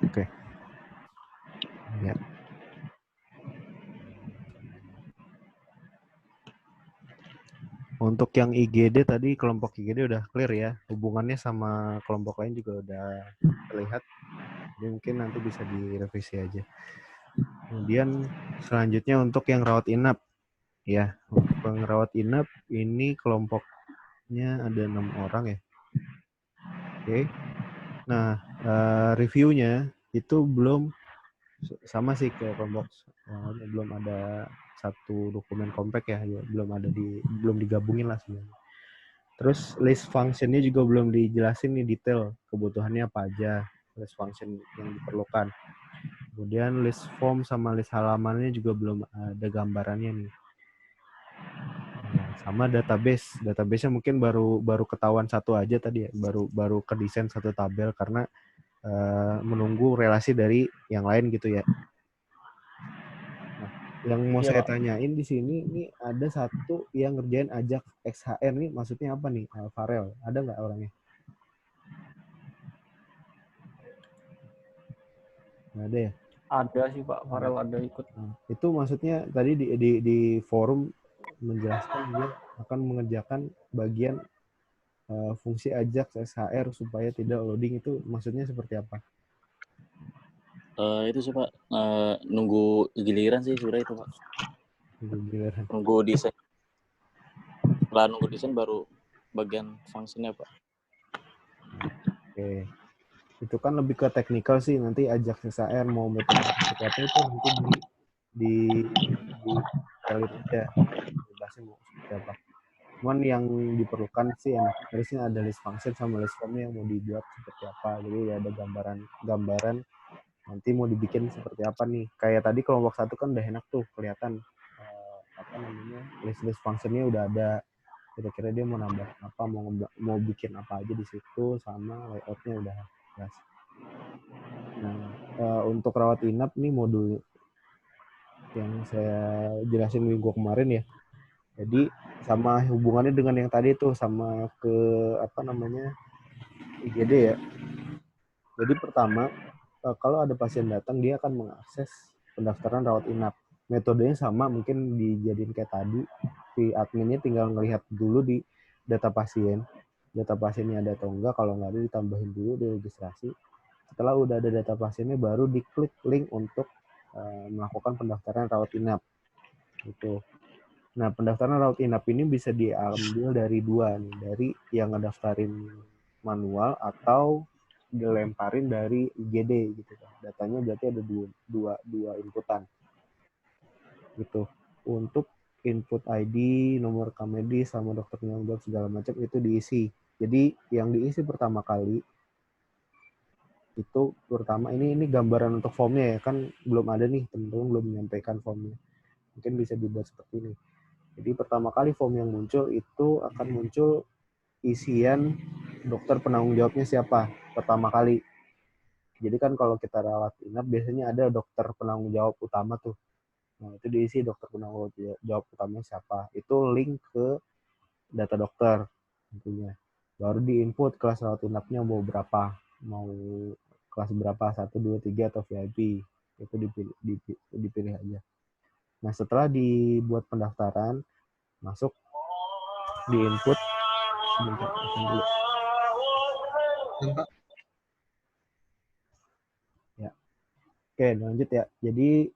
Oke. Ya. Untuk yang IGD tadi, kelompok IGD udah clear ya. Hubungannya sama kelompok lain juga udah terlihat. Jadi mungkin nanti bisa direvisi aja. Kemudian selanjutnya untuk yang rawat inap. Ya, untuk yang rawat inap ini kelompoknya ada 6 orang ya. Oke. Nah, reviewnya itu belum sama sih kayak kelompok yang lainnya, belum ada satu dokumen compact ya, belum digabungin lah sebenarnya. Terus list functionnya juga belum dijelasin nih detail kebutuhannya apa aja, list function yang diperlukan. Kemudian list form sama list halamannya juga belum ada gambarannya nih. Nah, sama database-nya mungkin baru ketahuan satu aja tadi ya, baru kedesain satu tabel karena menunggu relasi dari yang lain gitu ya. Nah, yang mau Iya, saya Pak. tanyain di sini nih ada satu yang ngerjain ajak XHR nih, maksudnya apa nih? Farel, ada nggak orangnya? Nggak ada ya? Ada sih Pak, Nah, Farel ada ikut. itu maksudnya tadi di forum menjelaskan dia akan mengerjakan bagian fungsi Ajax SHR supaya tidak loading, itu maksudnya seperti apa? Itu sih Pak, nunggu giliran sih sudah itu Pak. Giliran. Nunggu desain. Setelah nunggu desain baru bagian fungsinya Pak. Oke. Itu kan lebih ke teknikal sih, nanti Ajax SHR mau metode seperti apa itu nanti di di detailin aja, dibahasnya mau seperti apa. Cuman yang diperlukan sih harusnya ada list function sama list formnya yang mau dibuat seperti apa. Jadi ya ada gambaran nanti mau dibikin seperti apa nih. Kayak tadi kelompok satu kan udah enak tuh kelihatan apa namanya list functionnya udah ada. Kira-kira dia mau nambah apa, mau bikin apa aja di situ, sama layoutnya udah jelas. Nah, untuk rawat inap nih modul yang saya jelasin minggu kemarin ya. Jadi sama hubungannya dengan yang tadi tuh, sama ke apa namanya IGD ya. Jadi pertama, kalau ada pasien datang dia akan mengakses pendaftaran rawat inap. Metodenya sama, mungkin dijadiin kayak tadi. Si adminnya tinggal ngelihat dulu di data pasien. Data pasiennya ada atau enggak, kalau nggak ada ditambahin dulu di registrasi. Setelah udah ada data pasiennya baru diklik link untuk melakukan pendaftaran rawat inap. Gitu. Nah, pendaftaran rawat inap ini bisa diambil dari dua nih, dari yang ngedaftarin manual atau dilemparin dari IGD gitu kan. Datanya berarti ada dua inputan gitu. Untuk input ID, nomor rekam medis, sama dokter tanggung jawab segala macam itu diisi. Jadi yang diisi pertama kali itu pertama ini gambaran untuk formnya ya, kan belum ada nih, teman-teman belum menyampaikan formnya. Mungkin bisa dibuat seperti ini. Jadi pertama kali form yang muncul itu akan muncul isian dokter penanggung jawabnya siapa pertama kali. Jadi kan kalau kita rawat inap biasanya ada dokter penanggung jawab utama tuh. Nah, itu diisi dokter penanggung jawab utamanya siapa. Itu link ke data dokter tentunya. Baru diinput kelas rawat inapnya mau berapa. Mau kelas berapa, 1, 2, 3 atau VIP. Itu dipilih aja. Nah, setelah dibuat pendaftaran, masuk diinput sebentar dulu. Ya. Oke, lanjut ya. Jadi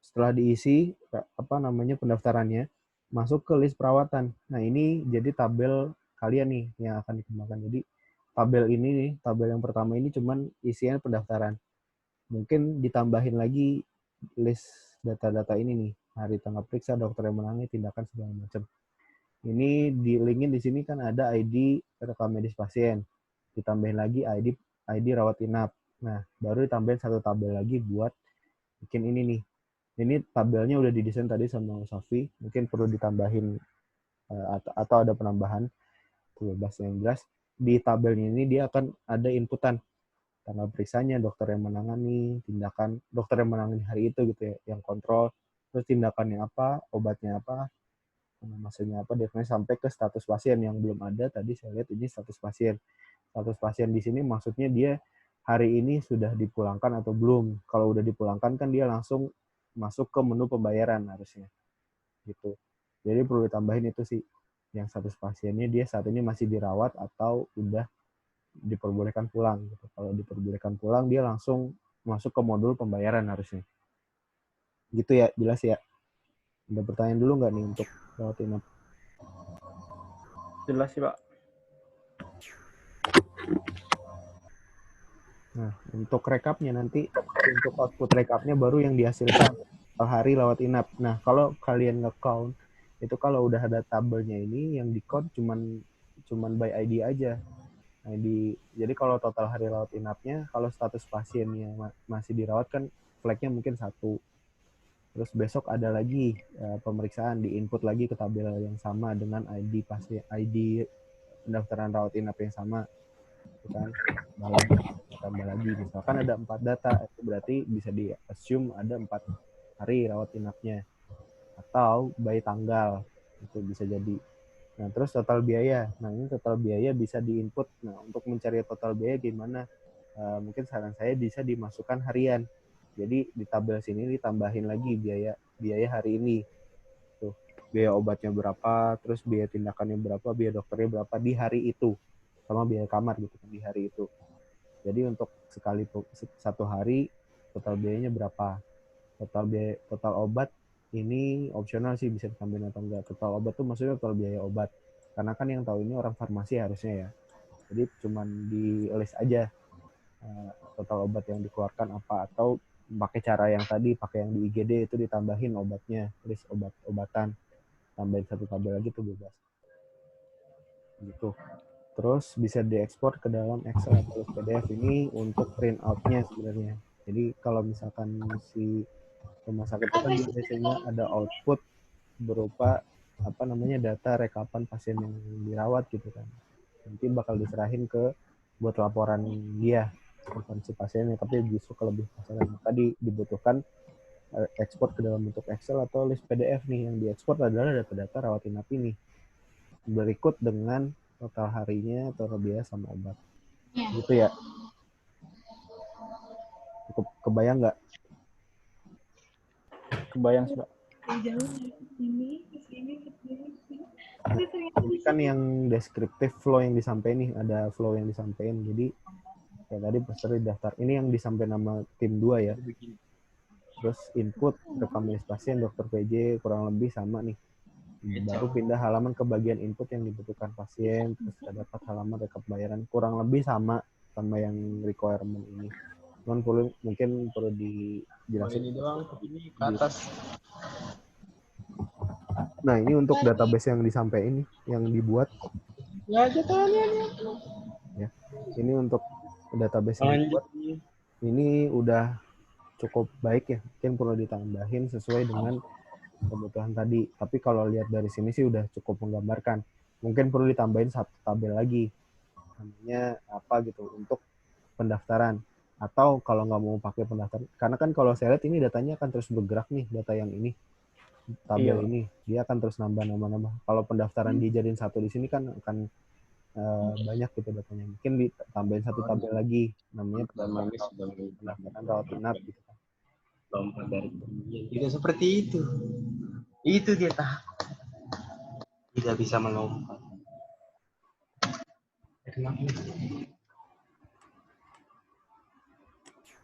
setelah diisi apa namanya pendaftarannya, masuk ke list perawatan. Nah, ini jadi tabel kalian nih yang akan dikembangkan. Jadi tabel ini nih, tabel yang pertama ini cuman isian pendaftaran. Mungkin ditambahin lagi list data-data ini nih, hari tanggal periksa, dokter yang menangani, tindakan segala macam. Ini di linkin di sini kan ada ID rekam medis pasien. Ditambahin lagi ID rawat inap. Nah, baru ditambahin satu tabel lagi buat bikin ini nih. Ini tabelnya udah didesain tadi sama Sofi, mungkin perlu ditambahin atau ada penambahan, bebas yang jelas. Di tabelnya ini dia akan ada inputan tanggal periksanya, dokter yang menangani, tindakan dokter yang menangani hari itu gitu ya, yang kontrol, terus tindakannya apa, obatnya apa, maksudnya apa, definisi sampai ke status pasien yang belum ada. Tadi saya lihat ini status pasien. Status pasien di sini maksudnya dia hari ini sudah dipulangkan atau belum. Kalau udah dipulangkan kan dia langsung masuk ke menu pembayaran harusnya. Gitu. Jadi perlu ditambahin itu sih. Yang status pasiennya dia saat ini masih dirawat atau udah diperbolehkan pulang gitu. Kalau diperbolehkan pulang dia langsung masuk ke modul pembayaran harusnya. Gitu ya, jelas ya. Ada pertanyaan dulu nggak nih untuk rawat inap? Jelas sih, Pak. Nah, untuk rekapnya nanti, untuk output rekapnya baru yang dihasilkan per hari lewat inap. Nah, kalau kalian nge-count, itu kalau udah ada tabelnya ini, yang di-count cuman by ID aja. Jadi kalau total hari rawat inapnya, kalau status pasiennya masih dirawat kan flagnya mungkin 1. Terus besok ada lagi pemeriksaan, di-input lagi ke tabel yang sama dengan ID pasien, ID pendaftaran rawat inap yang sama. Kan tambah lagi misalkan ada 4 data, itu berarti bisa di-assume ada 4 hari rawat inapnya atau by tanggal, itu bisa jadi. Nah, terus total biaya. Nah, ini total biaya bisa di-input. Nah, untuk mencari total biaya gimana? Mungkin saran saya bisa dimasukkan harian. Jadi di tabel sini ditambahin lagi biaya hari ini. Tuh, biaya obatnya berapa, terus biaya tindakannya berapa, biaya dokternya berapa di hari itu. Sama biaya kamar gitu kan di hari itu. Jadi untuk satu hari total biayanya berapa? Total obat ini opsional sih bisa ditambahin atau enggak. Total obat tuh maksudnya total biaya obat. Karena kan yang tahu ini orang farmasi harusnya ya. Jadi cuman di list aja total obat yang dikeluarkan apa, atau pakai cara yang tadi, pakai yang di IGD itu ditambahin obatnya, list obat-obatan. Tambahin satu tabel lagi tuh bebas. Gitu. Terus bisa diekspor ke dalam Excel atau PDF ini untuk print out-nya sebenarnya. Jadi kalau misalkan si rumah sakit itu kan biasanya ada output berupa data rekapan pasien yang dirawat gitu kan. Nanti bakal diserahin buat laporan dia, bukan si pasiennya, tapi justru ke lebih pasien. Maka dibutuhkan ekspor ke dalam bentuk Excel atau list PDF nih. Yang diekspor adalah data-data rawat inap ini berikut dengan total harinya, total biaya sama obat. Gitu ya. Cukup kebayang nggak? Kebayang sih, Pak. Ini kan yang deskriptif flow yang disampaikan nih, ada flow yang disampaikan. Jadi kayak tadi peserta daftar. Ini yang disampaikan nama tim 2 ya. Terus input, rekam list pasien, dokter PJ kurang lebih sama nih. Baru pindah halaman ke bagian input yang dibutuhkan pasien, terus dapat halaman rekap bayaran kurang lebih sama yang requirement ini. Cuman mungkin perlu dijelasin. Ini doang, ini ke atas. Nah, ini untuk database yang disampaikan ini, yang dibuat. Ya aja tangannya. Ya. Ini untuk database yang dibuat. Ini udah cukup baik ya. Mungkin perlu ditambahin sesuai dengan kebutuhan tadi. Tapi kalau lihat dari sini sih udah cukup menggambarkan. Mungkin perlu ditambahin satu tabel lagi. Namanya apa gitu untuk pendaftaran. Atau kalau nggak mau pakai pendaftaran. Karena kan kalau saya lihat ini datanya akan terus bergerak nih, data yang ini. Tabel ini. Dia akan terus nambah. Kalau pendaftaran dijadiin satu di sini kan akan banyak gitu datanya. Mungkin ditambahin satu tabel lagi. Namanya pendaftaran rawat inap gitu kan. Lompat dari kemudian tidak seperti itu. Itu dia takut. Tidak bisa melompat.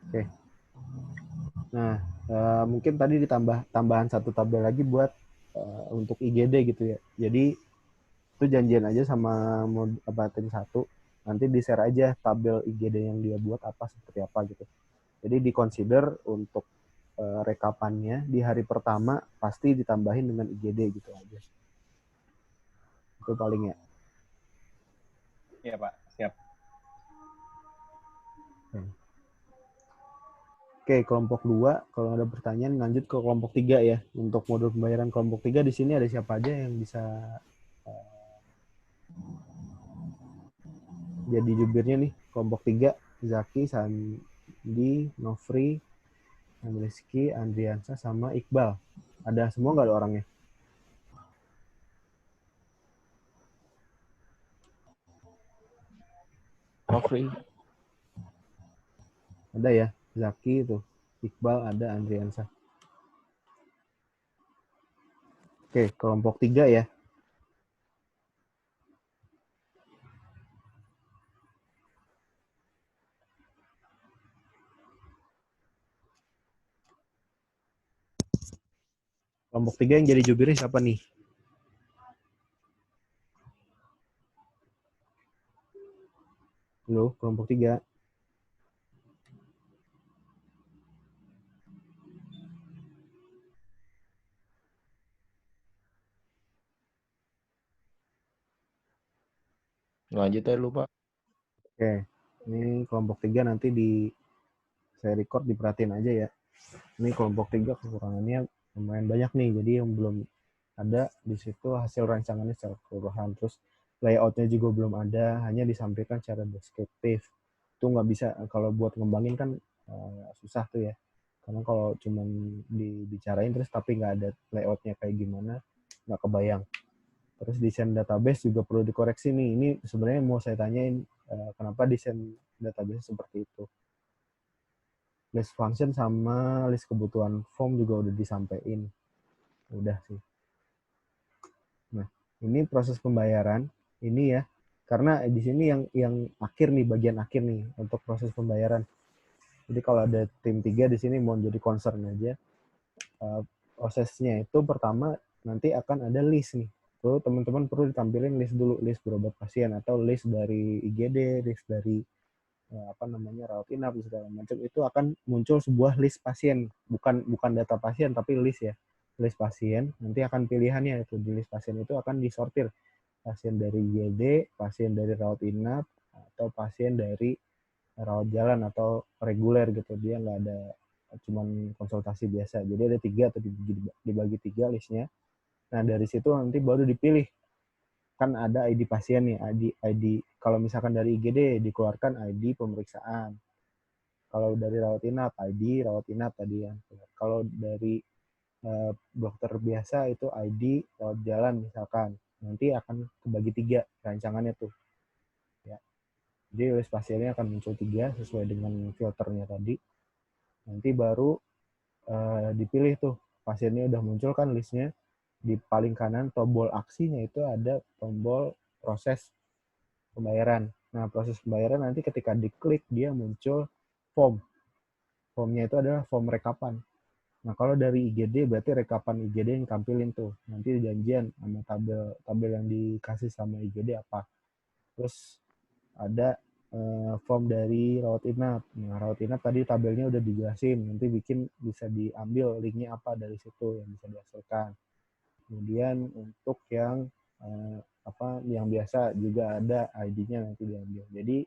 Oke. Nah, mungkin tadi tambahan satu tabel lagi buat untuk IGD gitu ya. Jadi itu janjian aja sama tim 1. Nanti di-share aja tabel IGD yang dia buat seperti apa gitu. Jadi di-consider untuk rekapannya di hari pertama pasti ditambahin dengan IGD gitu aja. Itu paling ya. Iya, Pak. Siap. Oke, kelompok 2, kalau ada pertanyaan lanjut ke kelompok 3 ya. Untuk modul pembayaran kelompok 3 di sini ada siapa aja yang bisa jadi jubirnya nih. Kelompok 3, Zaki, Sandi, Nofri, Rizky, Andriansa, sama Iqbal. Ada semua nggak ada orangnya? Nofri. Ada ya, Zaki itu, Iqbal ada, Andriansa. Oke, kelompok 3 ya. Kelompok 3 yang jadi jubirnya siapa nih? Halo, kelompok 3. Lanjut ya lupa. Oke, ini kelompok 3 nanti saya record, diperhatiin aja ya. Ini kelompok 3 kekurangannya lumayan banyak nih, jadi yang belum ada di situ hasil rancangannya secara keseluruhan. Terus layoutnya juga belum ada, hanya disampaikan secara deskriptif. Itu nggak bisa, kalau buat ngembangin kan susah tuh ya. Karena kalau cuman dibicarain terus tapi nggak ada layoutnya kayak gimana, nggak kebayang. Terus desain database juga perlu dikoreksi nih. Ini sebenarnya mau saya tanyain, kenapa desain database seperti itu. List function sama list kebutuhan form juga udah disampaikan. Udah sih. Nah, ini proses pembayaran. Ini ya, karena di sini yang akhir nih, bagian akhir nih untuk proses pembayaran. Jadi kalau ada tim 3 di sini mau jadi concern aja. Prosesnya itu pertama nanti akan ada list nih. Perlu teman-teman perlu ditampilin list dulu, list berobat pasien atau list dari IGD, list dari rawat inap segala macam. Itu akan muncul sebuah list pasien, bukan data pasien tapi list ya, list pasien. Nanti akan pilihannya itu di list pasien itu akan disortir, pasien dari IGD, pasien dari rawat inap, atau pasien dari rawat jalan atau reguler gitu. Dia nggak ada cuman konsultasi biasa. Jadi ada 3 atau dibagi 3 listnya. Nah dari situ nanti baru dipilih, kan ada ID pasien nih, ID kalau misalkan dari IGD dikeluarkan ID pemeriksaan. Kalau dari rawat inap, ID rawat inap tadi ya. Kalau dari dokter biasa itu ID rawat jalan misalkan. Nanti akan kebagi 3 rancangannya tuh. Ya. Jadi list pasiennya akan muncul 3 sesuai dengan filternya tadi. Nanti baru dipilih tuh, pasiennya udah muncul kan listnya. Di paling kanan tombol aksinya itu ada tombol proses pembayaran. Nah, proses pembayaran nanti ketika diklik dia muncul form. Formnya itu adalah form rekapan. Nah, kalau dari IGD berarti rekapan IGD yang tampilin tuh. Nanti janjian sama tabel yang dikasih sama IGD apa. Terus ada form dari rawat inap. Nah, rawat inap tadi tabelnya udah dijelasin. Nanti bisa diambil linknya apa dari situ yang bisa dihasilkan. Kemudian untuk yang yang biasa juga ada ID-nya nanti diambil. Jadi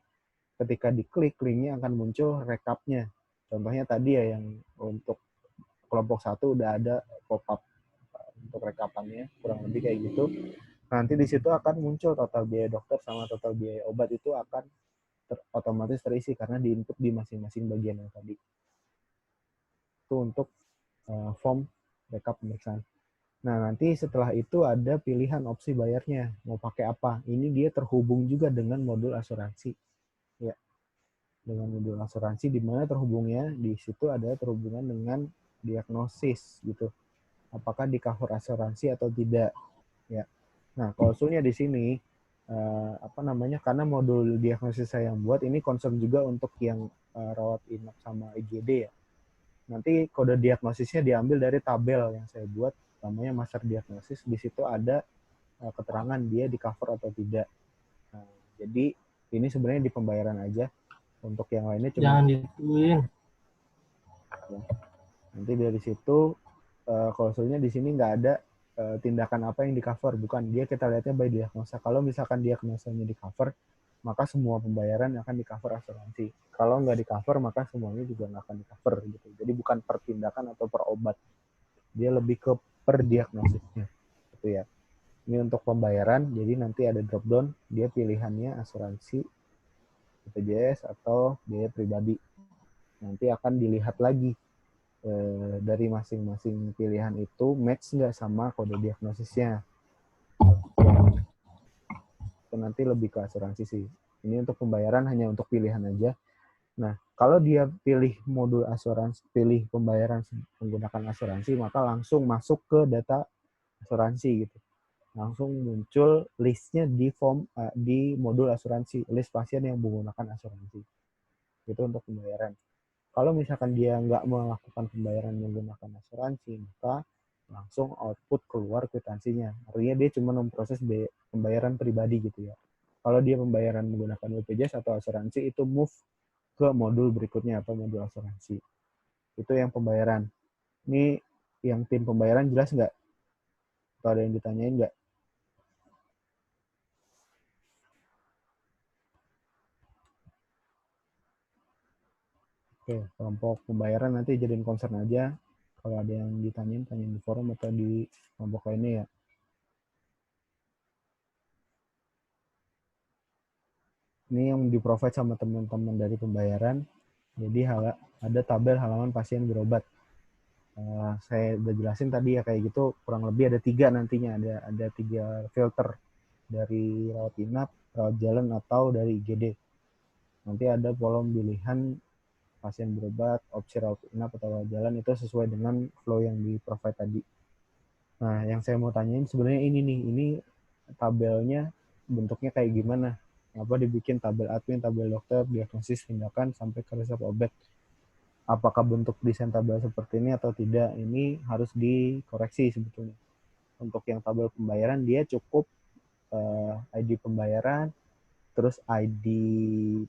ketika diklik linknya akan muncul rekapnya. Contohnya tadi ya yang untuk kelompok 1 udah ada pop-up untuk rekapannya, kurang lebih kayak gitu. Nanti di situ akan muncul total biaya dokter sama total biaya obat, itu akan otomatis terisi karena diinput di masing-masing bagian yang tadi. Itu untuk form rekap pemeriksaan. Nah, nanti setelah itu ada pilihan opsi bayarnya. Mau pakai apa? Ini dia terhubung juga dengan modul asuransi. Ya, dengan modul asuransi di mana terhubungnya di situ ada terhubungan dengan diagnosis gitu. Apakah di cover asuransi atau tidak? Ya. Nah, klausulnya di sini karena modul diagnosis saya yang buat ini concern juga untuk yang rawat inap sama IGD ya. Nanti kode diagnosisnya diambil dari tabel yang saya buat, namanya master diagnosis. Di situ ada keterangan dia di cover atau tidak. Nah, jadi ini sebenarnya di pembayaran aja. Untuk yang lainnya cuma Jangan dituin. ya. Nanti dari situ klausulnya di sini nggak ada tindakan apa yang di cover, bukan. Dia kita lihatnya by diagnosa. Kalau misalkan diagnosanya di cover, maka semua pembayaran akan di cover asuransi. Kalau nggak di cover, maka semuanya juga nggak akan di cover gitu. Jadi bukan per tindakan atau per obat. Dia lebih ke per diagnosisnya. Gitu ya. Ini untuk pembayaran, jadi nanti ada drop down, dia pilihannya asuransi, BPJS atau biaya pribadi. Nanti akan dilihat lagi dari masing-masing pilihan itu match nggak sama kode diagnosisnya. Itu nanti lebih ke asuransi sih. Ini untuk pembayaran hanya untuk pilihan aja. Nah, kalau dia pilih modul asuransi, pilih pembayaran menggunakan asuransi, maka langsung masuk ke data asuransi gitu. Langsung muncul listnya di form di modul asuransi, list pasien yang menggunakan asuransi. Itu untuk pembayaran. Kalau misalkan dia nggak melakukan pembayaran menggunakan asuransi, maka langsung output keluar kwitansinya. Artinya dia cuma memproses pembayaran pribadi gitu ya. Kalau dia pembayaran menggunakan BPJS atau asuransi, itu move ke modul berikutnya atau modul asuransi. Itu yang pembayaran. Ini yang tim pembayaran jelas nggak? Atau ada yang ditanyain nggak? Oke, kelompok pembayaran nanti jadiin concern aja. Kalau ada yang ditanyain, tanyain di forum atau di kelompok lainnya ya. Ini yang di-provide sama teman-teman dari pembayaran. Jadi ada tabel halaman pasien berobat. Saya udah jelasin tadi ya kayak gitu, kurang lebih ada 3 nantinya. Ada 3 filter dari rawat inap, rawat jalan, atau dari IGD. Nanti ada kolom pilihan pasien berobat, opsi rawat inap atau rawat jalan, itu sesuai dengan flow yang di-provide tadi. Nah, yang saya mau tanyain sebenarnya ini nih, ini tabelnya bentuknya kayak gimana? Apa dibikin tabel admin, tabel dokter, diagnosis, tindakan, sampai ke resep obat. Apakah bentuk desain tabel seperti ini atau tidak? Ini harus dikoreksi sebetulnya. Untuk yang tabel pembayaran, dia cukup ID pembayaran, terus ID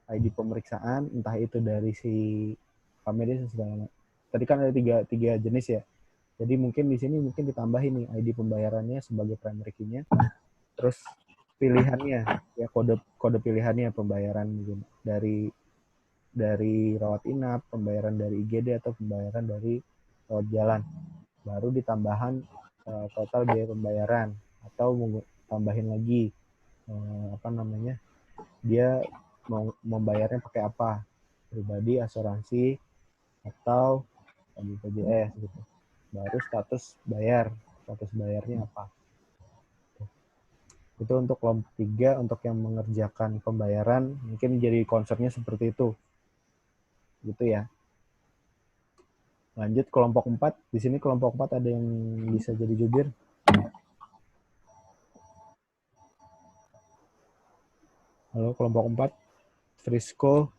pemeriksaan, entah itu dari si pamedis segala. Tadi kan ada tiga jenis ya. Jadi mungkin di sini mungkin ditambahin nih ID pembayarannya sebagai primary key-nya. Terus pilihannya ya, kode pilihannya pembayaran dari rawat inap, pembayaran dari IGD, atau pembayaran dari rawat jalan. Baru ditambahan total biaya pembayaran, atau tambahin lagi dia mau membayarnya pakai apa, pribadi, asuransi, atau BPJS gitu. Baru status bayarnya apa. Itu untuk kelompok 3, untuk yang mengerjakan pembayaran, mungkin jadi concernnya seperti itu. Gitu ya. Lanjut kelompok 4. Di sini kelompok 4 ada yang bisa jadi jubir? Halo, kelompok 4. Frisco,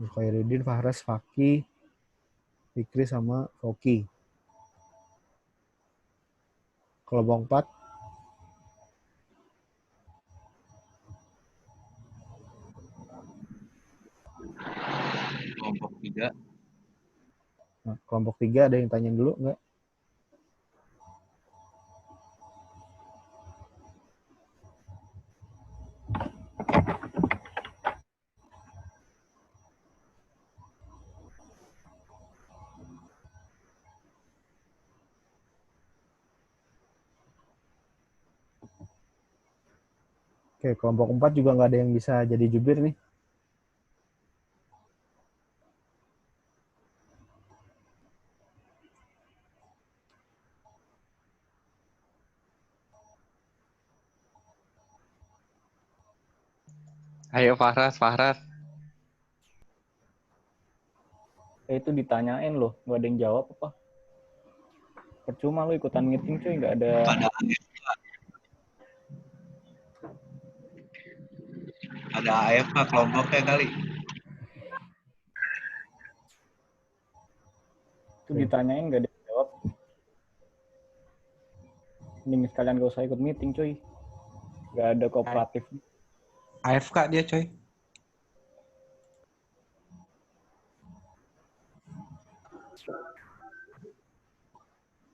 Khairuddin, Fahras, Faki, Fikri, sama Foki. Kelompok 4. Kelompok 3. Nah, kelompok 3 ada yang tanyain dulu nggak? Oke, kelompok 4 juga nggak ada yang bisa jadi jubir nih. Ayo Fahras. Itu ditanyain loh, nggak ada yang jawab apa? Percuma lo ikutan meeting cuy, nggak ada. Ada AFK kelompoknya kali. Itu ditanyain nggak ada yang jawab. Ini sekalian gak usah ikut meeting cuy. Nggak ada kooperatif. AFK dia coy.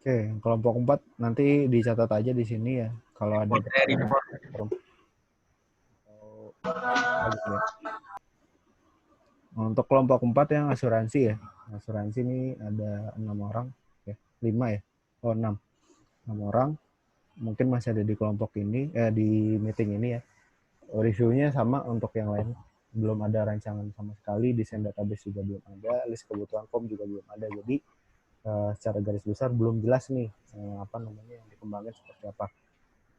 Oke, kelompok 4 nanti dicatat aja di sini ya. Kalau ada untuk kelompok 4 yang asuransi ya. Asuransi ini ada 6 orang, ya, 5 ya. Oh, 6. 6 orang. Mungkin masih ada di kelompok ini, di meeting ini ya. Reviewnya sama untuk yang lain. Belum ada rancangan sama sekali, desain database juga belum ada, list kebutuhan form juga belum ada. Jadi secara garis besar belum jelas nih yang dikembangkan seperti apa.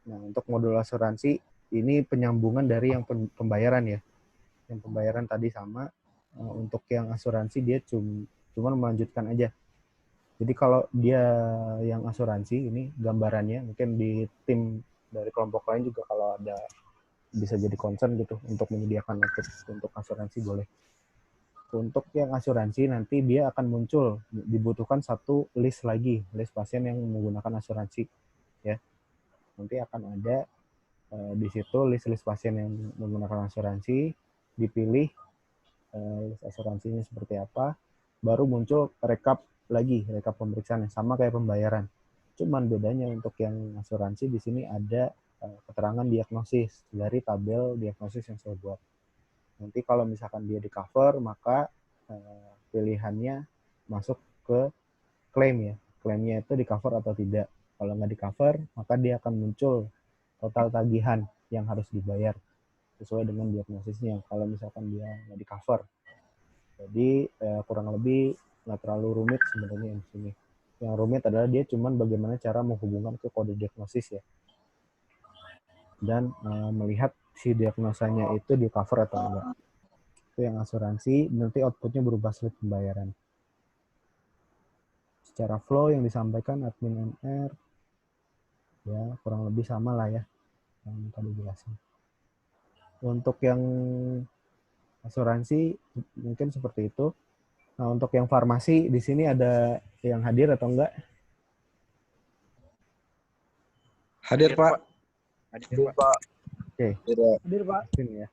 Nah, untuk modul asuransi ini penyambungan dari yang pembayaran ya. yang pembayaran tadi sama. Untuk yang asuransi dia cuma melanjutkan aja. Jadi kalau dia yang asuransi ini gambarannya mungkin di tim dari kelompok lain juga kalau ada bisa jadi concern gitu untuk menyediakan untuk asuransi boleh. Untuk yang asuransi nanti dia akan muncul dibutuhkan satu list lagi, list pasien yang menggunakan asuransi ya. Nanti akan ada di situ list pasien yang menggunakan asuransi, dipilih list asuransinya seperti apa, baru muncul rekap pemeriksaan yang sama kayak pembayaran. Cuman bedanya untuk yang asuransi di sini ada keterangan diagnosis dari tabel diagnosis yang saya buat. Nanti kalau misalkan dia di cover, maka pilihannya masuk ke klaim ya. Klaimnya itu di cover atau tidak. Kalau nggak di cover, maka dia akan muncul total tagihan yang harus dibayar sesuai dengan diagnosisnya. Kalau misalkan dia nggak di cover. Jadi kurang lebih nggak terlalu rumit sebenarnya di sini. Yang rumit adalah dia cuman bagaimana cara menghubungkan ke kode diagnosis ya. Dan melihat si diagnosanya itu di cover atau enggak. Itu yang asuransi, nanti outputnya berubah slip pembayaran. Secara flow yang disampaikan admin MR, ya kurang lebih sama lah ya, yang tadi jelasin. Untuk yang asuransi mungkin seperti itu. Nah untuk yang farmasi, di sini ada yang hadir atau enggak? Hadir, Pak. Hadir, Pak. Oke. Hadir, Pak. Ya.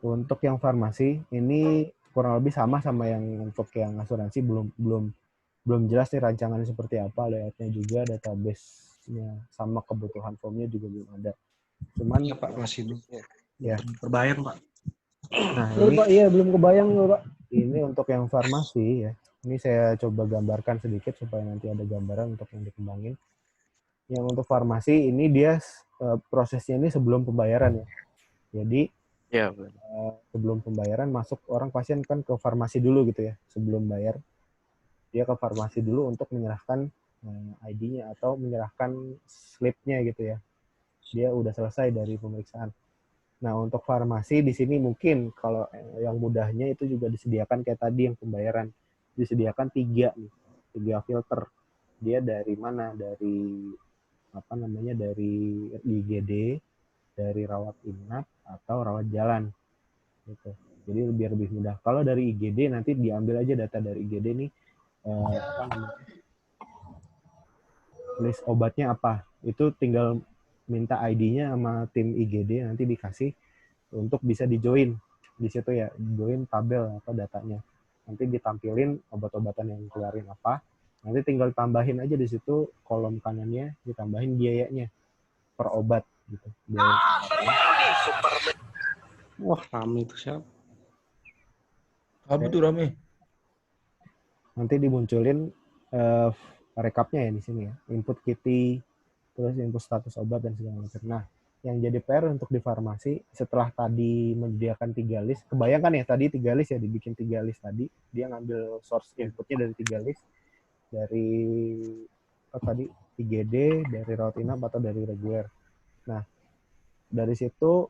Untuk yang farmasi ini kurang lebih sama yang untuk yang asuransi, belum jelas nih rancangannya seperti apa, layoutnya juga, database-nya sama, kebutuhan formnya juga belum ada. Cuman Iya, Pak, masih belum. Ya. Berbayar, Pak. Nah, ini Pak, iya belum kebayang loh, Pak. Ini untuk yang farmasi ya. Ini saya coba gambarkan sedikit supaya nanti ada gambaran untuk yang dikembangin. Yang untuk farmasi ini dia prosesnya ini sebelum pembayaran ya. Jadi sebelum pembayaran masuk orang pasien kan ke farmasi dulu gitu ya. Sebelum bayar dia ke farmasi dulu untuk menyerahkan ID-nya atau menyerahkan slip-nya gitu ya. Dia udah selesai dari pemeriksaan. Nah, untuk farmasi di sini mungkin kalau yang mudahnya itu juga disediakan kayak tadi yang pembayaran. Disediakan 3 filter. Dia dari mana? Dari dari IGD, dari rawat inap atau rawat jalan. Gitu. Jadi biar lebih mudah. Kalau dari IGD nanti diambil aja data dari IGD nih list obatnya apa. Itu tinggal minta ID-nya sama tim IGD nanti dikasih untuk bisa di-join di situ ya, join tabel atau datanya. Nanti ditampilin obat-obatan yang keluarin apa. Nanti tinggal tambahin aja di situ kolom kanannya ditambahin biayanya per obat gitu. Wah, rame itu siapa? Apa tuh rame? Nanti dimunculin rekapnya ya di sini ya. Input KITI, terus input status obat dan segala macam. Nah, yang jadi PR untuk di farmasi setelah tadi menyediakan 3 list, kebayangkan ya tadi 3 list ya, dibikin 3 list tadi, dia ngambil source inputnya dari 3 list, dari tadi IGD, dari rawat inap atau dari reguler. Nah, dari situ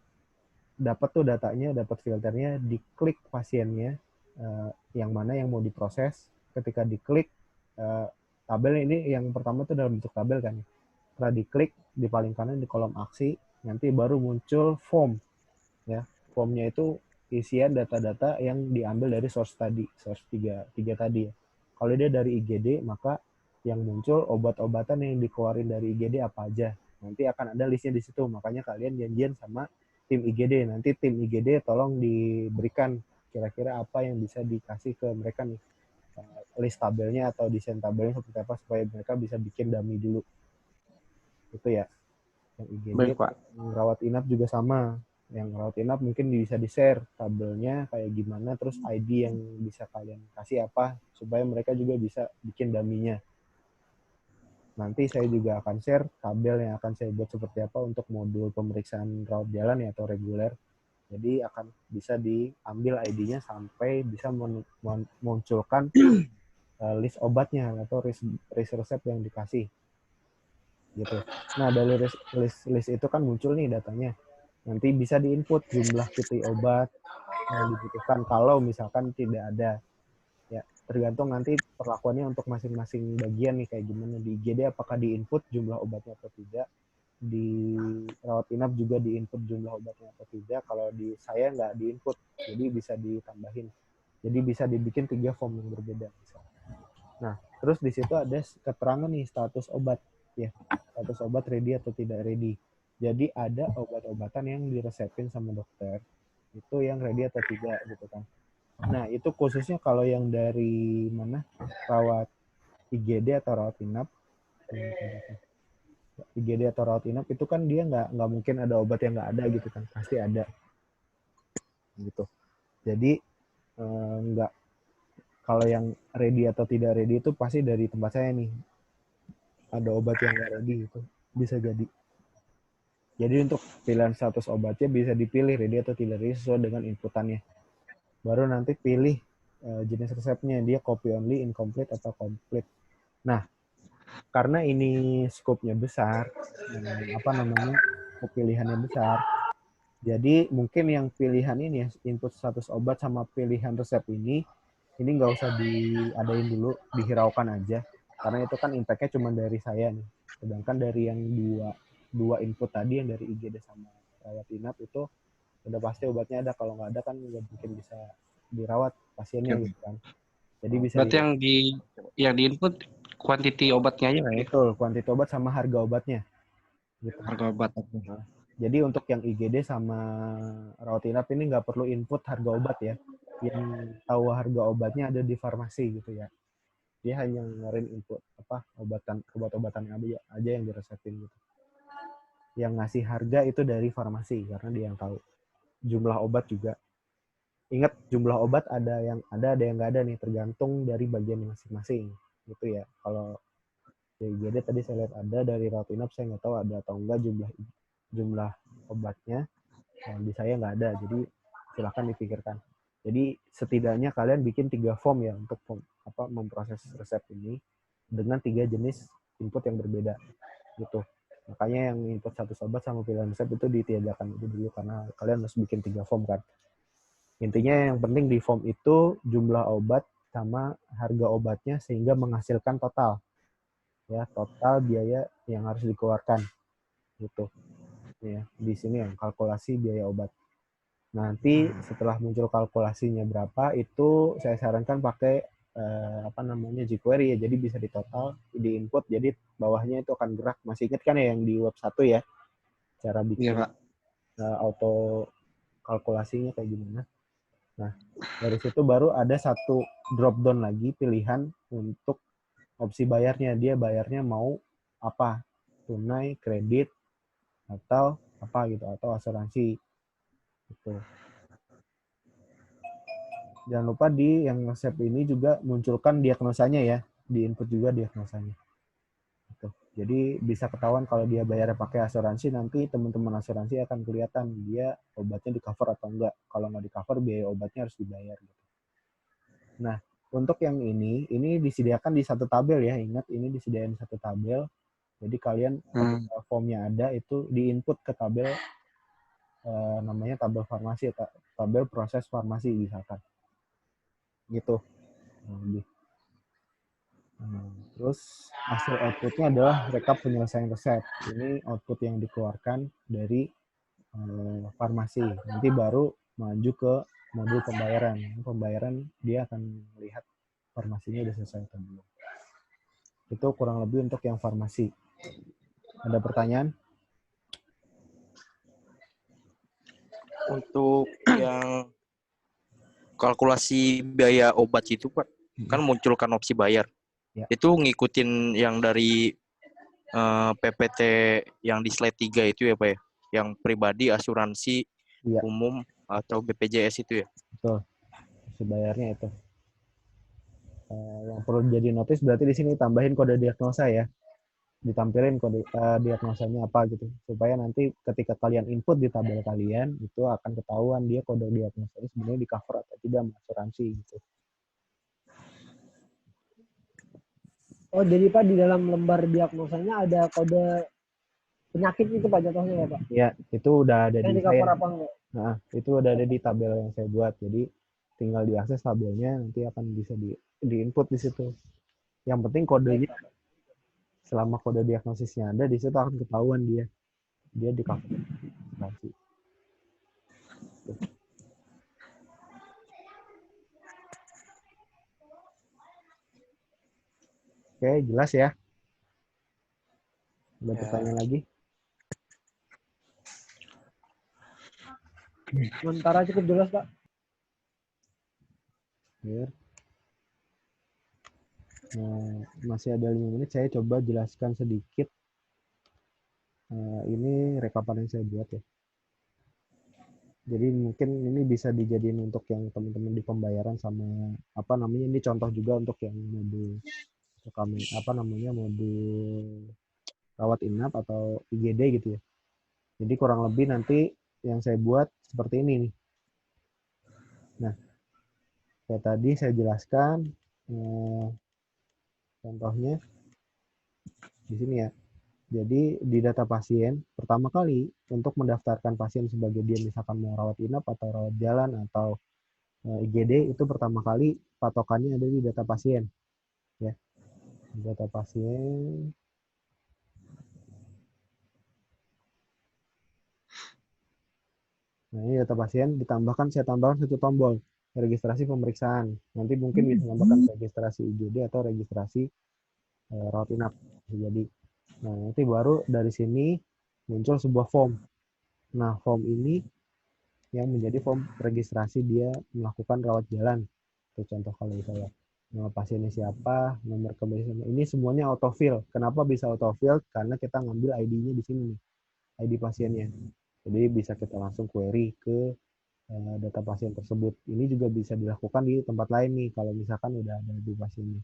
dapat tuh datanya, dapat filternya, diklik pasiennya yang mana yang mau diproses. Ketika diklik tabel ini yang pertama tuh dalam bentuk tabel kan. Setelah diklik di paling kanan di kolom aksi, nanti baru muncul form ya. Formnya itu isian data-data yang diambil dari source tadi, source 3 tadi ya. Kalau dia dari IGD, maka yang muncul obat-obatan yang dikeluarin dari IGD apa aja. Nanti akan ada listnya di situ. Makanya kalian janjian sama tim IGD. Nanti tim IGD tolong diberikan kira-kira apa yang bisa dikasih ke mereka nih. List tabelnya atau desain tabelnya seperti apa supaya mereka bisa bikin dummy dulu. Itu ya. Yang IGD. Baik, Pak. Yang rawat inap juga sama. Yang rawat inap mungkin bisa di-share tabelnya kayak gimana, terus ID yang bisa kalian kasih apa supaya mereka juga bisa bikin dummy-nya. Nanti saya juga akan share tabel yang akan saya buat seperti apa untuk modul pemeriksaan rawat jalan ya atau reguler. Jadi akan bisa diambil ID-nya sampai bisa memunculkan list obatnya atau list resep yang dikasih. Gitu. Nah, dari list itu kan muncul nih datanya. Nanti bisa diinput jumlah putih obat yang dibutuhkan kalau misalkan tidak ada. Ya, tergantung nanti perlakuannya untuk masing-masing bagian nih kayak gimana. Di IGD apakah diinput jumlah obatnya atau tidak. Di rawat inap juga diinput jumlah obatnya atau tidak. Kalau di saya nggak diinput, jadi bisa ditambahin. Jadi bisa dibikin 3 form yang berbeda. Nah, terus di situ ada keterangan nih status obat. Ya, status obat ready atau tidak ready. Jadi ada obat-obatan yang diresepin sama dokter, itu yang ready atau tidak gitu kan. Nah, itu khususnya kalau yang dari mana? Rawat IGD atau rawat inap. IGD atau rawat inap itu kan dia nggak mungkin ada obat yang nggak ada gitu kan, pasti ada gitu. Jadi nggak, kalau yang ready atau tidak ready itu pasti dari tempat saya nih ada obat yang nggak ready itu bisa jadi. Jadi untuk pilihan status obatnya bisa dipilih ready atau tidak ready sesuai dengan inputannya. Baru nanti pilih jenis resepnya, dia copy only, incomplete atau complete. Nah, karena ini skopnya besar, pilihannya besar, jadi mungkin yang pilihan ini ya, input status obat sama pilihan resep ini nggak usah diadain dulu, dihiraukan aja. Karena itu kan impact-nya cuma dari saya nih. Sedangkan dari yang dua input tadi, yang dari IGD sama rawat inap itu udah pasti obatnya ada. Kalau nggak ada kan nggak mungkin bisa dirawat pasiennya gitu kan. Jadi bisa Berarti yang di input kuantiti obatnya aja nggak ya? betul, kuantitas obat sama harga obatnya. Gitu. Harga obat. Nah, jadi untuk yang IGD sama rawat inap ini nggak perlu input harga obat ya. Yang tahu harga obatnya ada di farmasi gitu ya. Dia hanya ngeluarin input obat-obatan aja yang diresepin gitu. Yang ngasih harga itu dari farmasi karena dia yang tahu. Jumlah obat juga. Ingat, jumlah obat ada yang nggak ada nih, tergantung dari bagian masing-masing gitu ya. Kalau di IGD tadi saya lihat ada, dari rawat inap saya nggak tahu ada atau enggak jumlah obatnya. Di saya nggak ada, jadi silahkan dipikirkan. Jadi setidaknya kalian bikin 3 form ya untuk memproses resep ini dengan 3 jenis input yang berbeda gitu. Makanya yang input satu obat sama pilihan resep itu ditiadakan itu dulu karena kalian harus bikin 3 form kan. Intinya yang penting di form itu jumlah obat sama harga obatnya sehingga menghasilkan total biaya yang harus dikeluarkan gitu. Ya, di sini yang kalkulasi biaya obat. Nanti setelah muncul kalkulasinya berapa, itu saya sarankan pakai jQuery ya. Jadi bisa ditotal, di input, jadi bawahnya itu akan gerak. Masih ingat kan ya yang di web 1 ya? Cara bikin auto kalkulasinya kayak gimana. Nah, dari situ baru ada satu drop down lagi pilihan untuk opsi bayarnya. Dia bayarnya mau apa? Tunai, kredit, atau apa gitu, atau asuransi. Gitu. Jangan lupa di yang resep ini juga munculkan diagnosanya ya, di input juga diagnosanya. Gitu. Jadi bisa ketahuan kalau dia bayarnya pakai asuransi, nanti teman-teman asuransi akan kelihatan dia obatnya di cover atau enggak. Kalau nggak di cover, biaya obatnya harus dibayar. Gitu. Nah, untuk yang ini disediakan di satu tabel ya, ingat ini disediakan di satu tabel. Jadi kalian formnya ada itu di input ke tabel namanya tabel farmasi, tabel proses farmasi misalkan. Gitu. Terus hasil outputnya adalah rekap penyelesaian resep. Ini output yang dikeluarkan dari farmasi. Nanti baru maju ke modul pembayaran. Pembayaran dia akan melihat farmasinya sudah selesai atau belum. Itu kurang lebih untuk yang farmasi. Ada pertanyaan? Untuk yang kalkulasi biaya obat itu Pak, kan munculkan opsi bayar. Ya. Itu ngikutin yang dari PPT yang di slide 3 itu ya Pak ya? Yang pribadi, asuransi, umum, atau BPJS itu ya? Betul. Opsi bayarnya itu. Yang perlu jadi notice berarti di sini tambahin kode diagnosa ya. Ditampilin kode diagnosanya apa gitu. Supaya nanti ketika kalian input di tabel kalian, itu akan ketahuan dia kode diagnosanya sebenarnya di cover atau tidak sama asuransi gitu. Oh, jadi Pak di dalam lembar diagnosanya ada kode penyakit itu Pak jatuhnya ya Pak. Ya, itu udah ada Yang di di cover saya. apa enggak? Nah, itu udah ada di tabel yang saya buat. Jadi tinggal diakses tabelnya, nanti akan bisa di input di situ. Yang penting kodenya, selama kode diagnosisnya ada, di situ akan ketahuan dia di cover. Oke, jelas ya? Ada pertanyaan lagi? Sementara cukup jelas Pak. Biar. Nah, masih ada 5 menit, saya coba jelaskan sedikit. Ini rekapan yang saya buat ya. Jadi mungkin ini bisa dijadiin untuk yang teman-teman di pembayaran sama apa namanya, ini contoh juga untuk yang modul kami modul rawat inap atau IGD gitu ya. Jadi kurang lebih nanti yang saya buat seperti ini nih. Nah, kayak tadi saya jelaskan contohnya di sini ya. Jadi di data pasien, pertama kali untuk mendaftarkan pasien sebagai dia misalkan mau rawat inap atau rawat jalan atau IGD, itu pertama kali patokannya ada di data pasien. Ya, data pasien. Nah, ini data pasien saya tambahkan satu tombol, registrasi pemeriksaan. Nanti mungkin bisa tambahkan registrasi IGD atau registrasi rawat inap. Jadi, nah nanti baru dari sini muncul sebuah form. Nah, form ini yang menjadi form registrasi dia melakukan rawat jalan. Itu contoh kalau saya. Nama pasiennya siapa, nomor kebiasaan. Ini semuanya autofill. Kenapa bisa autofill? Karena kita ngambil ID-nya di sini nih, ID pasiennya. Jadi bisa kita langsung query ke data pasien tersebut. Ini juga bisa dilakukan di tempat lain nih, kalau misalkan udah ada di pasiennya.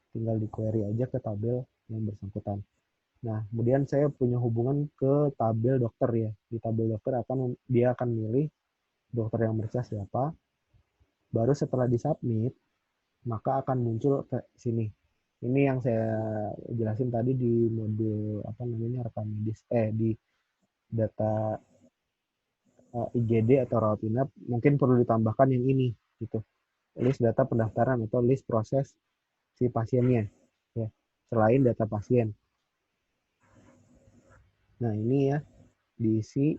Tinggal di query aja ke tabel yang bersangkutan. Nah, kemudian saya punya hubungan ke tabel dokter ya. Di tabel dokter dia akan milih dokter yang meriksa siapa. Baru setelah disubmit, maka akan muncul ke sini. Ini yang saya jelasin tadi di modul rekam medis di data IGD atau rawat inap, mungkin perlu ditambahkan yang ini gitu. List data pendaftaran atau list proses si pasiennya ya, selain data pasien. Nah, ini ya diisi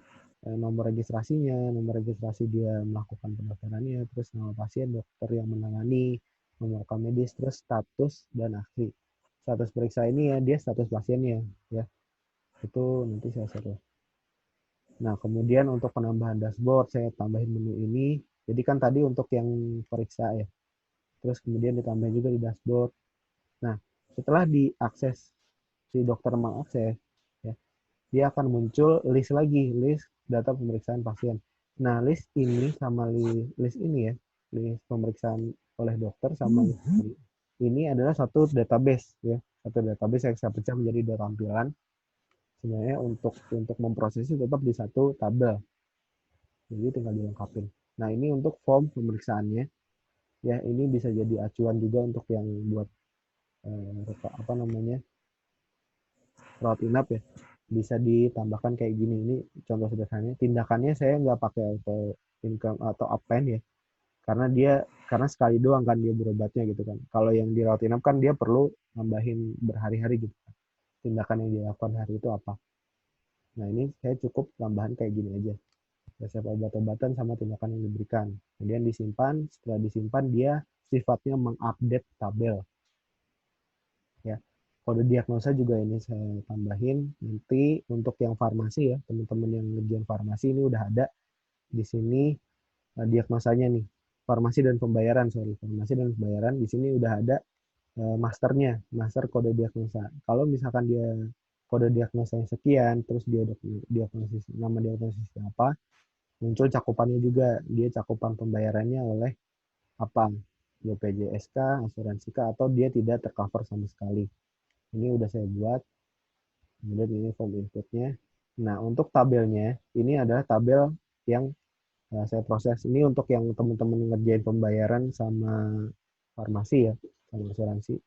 nomor registrasinya, nomor registrasi dia melakukan pendaftarannya, terus nama pasien, dokter yang menangani, nomor rekam medis, terus status dan aksi. Status periksa ini ya dia status pasiennya ya. Itu nanti saya share. Nah, kemudian untuk penambahan dashboard saya tambahin menu ini. Jadi kan tadi untuk yang periksa ya. Terus kemudian ditambahin juga di dashboard. Nah, setelah diakses si dokter mengakses ya, dia akan muncul list lagi, list data pemeriksaan pasien. Nah, list ini sama list ini ya, list pemeriksaan oleh dokter sama ini adalah satu database ya, satu database yang saya pecah menjadi dua tampilan. Sebenarnya untuk memproses itu tetap di satu tabel. Jadi tinggal dilengkapin. Nah, ini untuk form pemeriksaannya. Ya, ini bisa jadi acuan juga untuk yang buat rawat inap ya. Bisa ditambahkan kayak gini. Ini contoh sederhananya. Tindakannya saya nggak pakai auto income atau append ya. Karena sekali doang kan dia berobatnya gitu kan. Kalau yang di rawat inap kan dia perlu nambahin berhari-hari gitu. Tindakan yang dilakukan hari itu apa. Nah, ini saya cukup tambahan kayak gini aja. Resep obat-obatan sama tindakan yang diberikan. Kemudian disimpan, setelah disimpan dia sifatnya mengupdate tabel. Ya. Kode diagnosa juga ini saya tambahin. Nanti untuk yang farmasi ya, teman-teman yang ngerjain farmasi ini udah ada di sini diagnosanya nih. Farmasi dan pembayaran, farmasi dan pembayaran di sini udah ada masternya, master kode diagnosa. Kalau misalkan dia kode diagnosanya sekian, terus dia diagnosis nama diagnosisnya apa, muncul cakupannya juga, dia cakupan pembayarannya oleh apa, BPJS-kah, asuransi kah, atau dia tidak tercover sama sekali. Ini udah saya buat. Kemudian ini form inputnya. Nah, untuk tabelnya, ini adalah tabel yang saya proses. Ini untuk yang teman-teman ngerjain pembayaran sama farmasi ya, sama asuransi.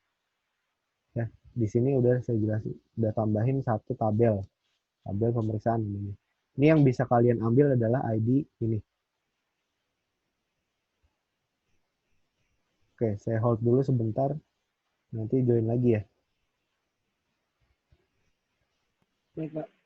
Ya, di sini udah saya jelasin, udah tambahin satu tabel. Tabel pemeriksaan ini. Ini yang bisa kalian ambil adalah ID ini. Oke, saya hold dulu sebentar. Nanti join lagi ya. Baik, Pak.